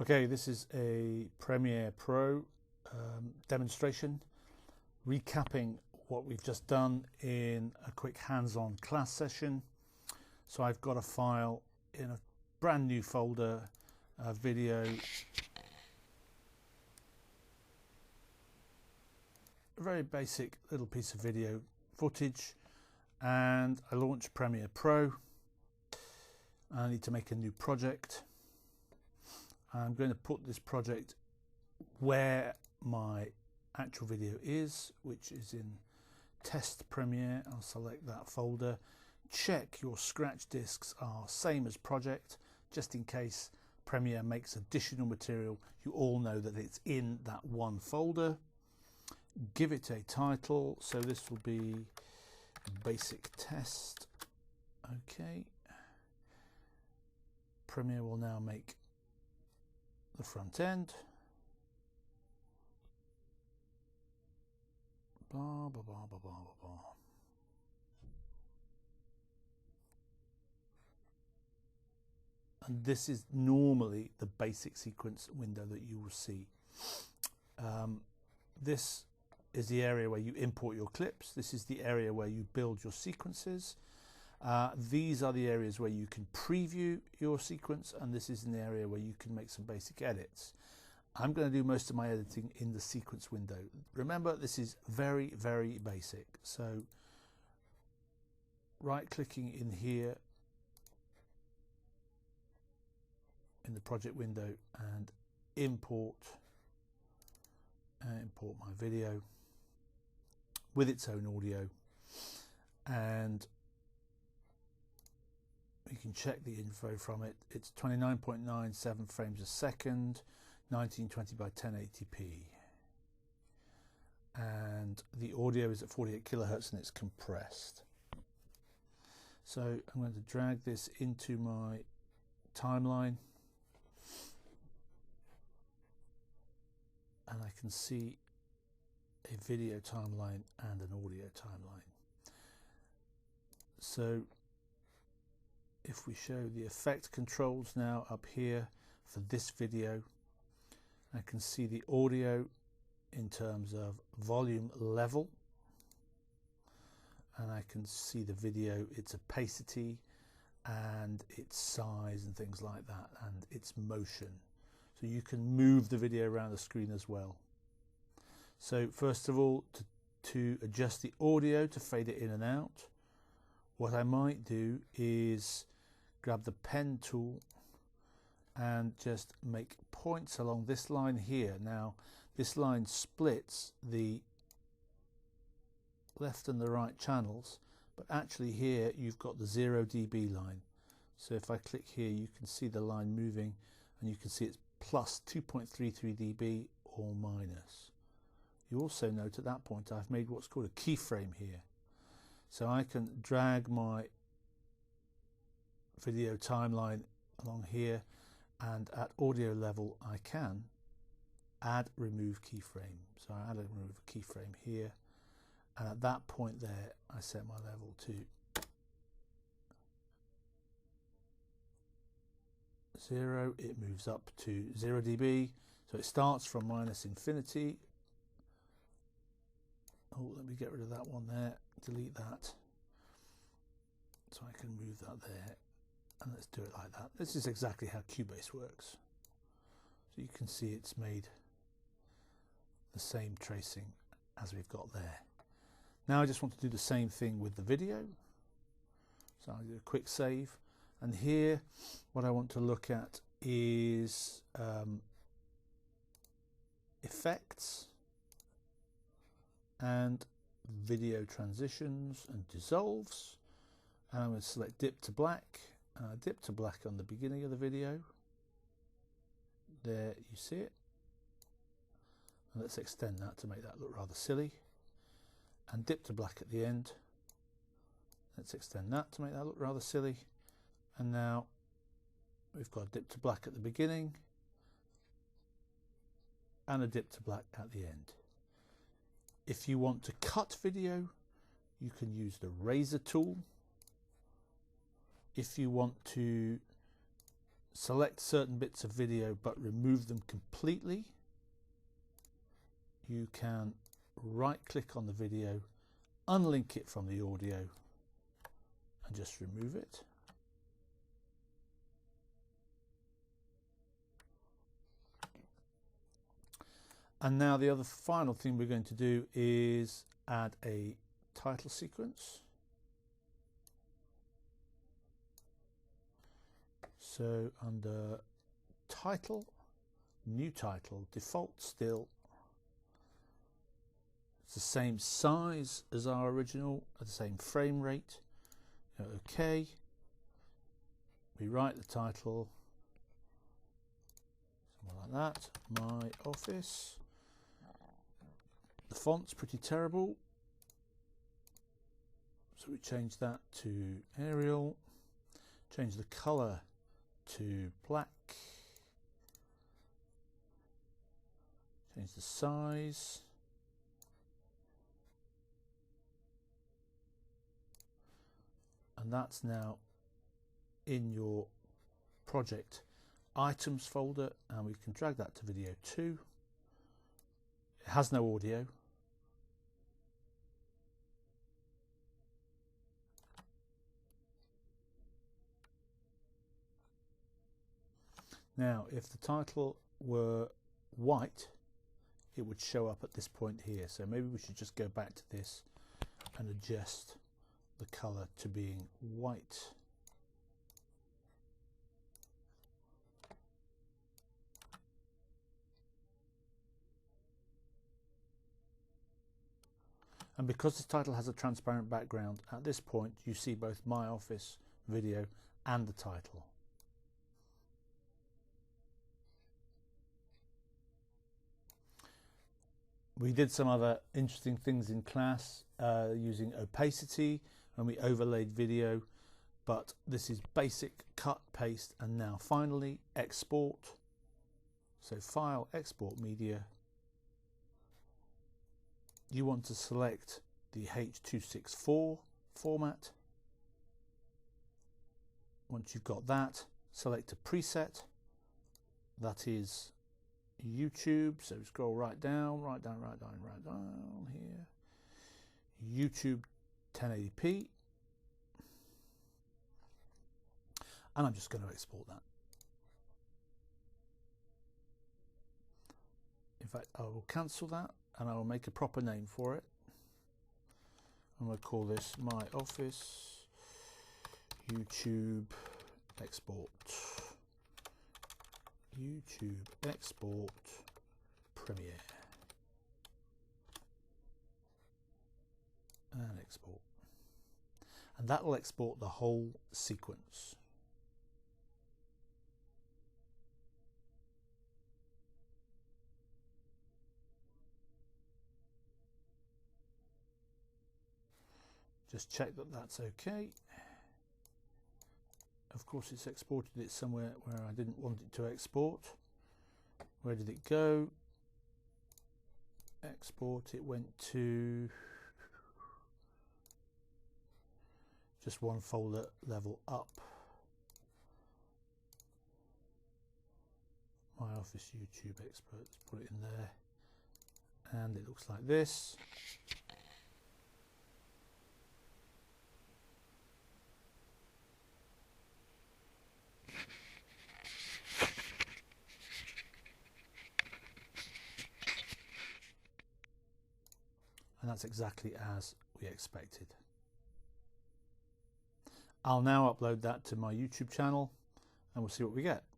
Okay, this is a Premiere Pro demonstration, recapping what we've just done in a quick hands-on class session. So I've got a file in a brand new folder, a video, a very basic little piece of video footage, and I launched Premiere Pro. I need to make a new project. I'm going to put this project where my actual video is, which is in Test Premiere. I'll select that folder. Check your scratch disks are same as project, just in case Premiere makes additional material. You all know that it's in that one folder. Give it a title. So this will be Basic Test. Okay. Premiere will now make the front end. Blah, blah, blah, blah, blah, blah. And this is normally the basic sequence window that you will see. This is the area where you import your clips. This is the area where you build your sequences. These are the areas where you can preview your sequence, and this is an area where you can make some basic edits. I'm going to do most of my editing in the sequence window. Remember, this is very, very basic. So right-clicking in here in the project window and import my video with its own audio, and you can check the info from it. It's 29.97 frames a second, 1920 by 1080p, and the audio is at 48 kilohertz and it's compressed. So I'm going to drag this into my timeline, and I can see a video timeline and an audio timeline. So if we show the effect controls now up here for this video, I can see the audio in terms of volume level, and I can see the video, its opacity and its size and things like that, and its motion. So you can move the video around the screen as well. So first of all, to adjust the audio, to fade it in and out, what I might do is grab the pen tool and just make points along this line here. Now this line splits the left and the right channels, but actually here you've got the 0 dB line. So if I click here, you can see the line moving, and you can see it's plus 2.33 dB or minus. You also note at that point I've made what's called a keyframe here. So I can drag my video timeline along here, and at audio level I can add remove keyframe. So I add and remove a keyframe here, and at that point there I set my level to 0. It moves up to 0 dB, so it starts from minus infinity. Oh, let me get rid of that one there, delete that, so I can move that there. And let's do it like that. This is exactly how Cubase works. So you can see it's made the same tracing as we've got there. Now I just want to do the same thing with the video. So I'll do a quick save. And here what I want to look at is effects and video transitions and dissolves. And I'm going to select dip to black. Dip to black on the beginning of the video. There you see it. And let's extend that to make that look rather silly. And dip to black at the end. Let's extend that to make that look rather silly. And now we've got a dip to black at the beginning and a dip to black at the end. If you want to cut video, you can use the razor tool. If you want to select certain bits of video but remove them completely, you can right click on the video, unlink it from the audio and just remove it. And now the other final thing we're going to do is add a title sequence. So under title, new title, default still. It's the same size as our original, at the same frame rate. OK. We write the title, something like that, My Office. The font's pretty terrible, so we change that to Arial, change the colour to black, change the size, and that's now in your project items folder, and we can drag that to video 2. It has no audio. Now, if the title were white, it would show up at this point here. So maybe we should just go back to this and adjust the color to being white. And because the title has a transparent background, at this point you see both My Office video and the title. We did some other interesting things in class using opacity, and we overlaid video, but this is basic cut, paste, and now finally export. So File, Export Media. You want to select the H.264 format. Once you've got that, select a preset. That is YouTube. So scroll right down here. YouTube 1080p. And I'm just going to export that. In fact, I will cancel that and I will make a proper name for it. I'm going to call this My Office YouTube Export. YouTube Export Premiere. And export. And that will export the whole sequence. Just check that that's okay. Of course, it's exported it somewhere where I didn't want it to export. Where did it go? Export, it went to just one folder level up. My Office YouTube Expert, let's put it in there. And it looks like this. And that's exactly as we expected. I'll now upload that to my YouTube channel and we'll see what we get.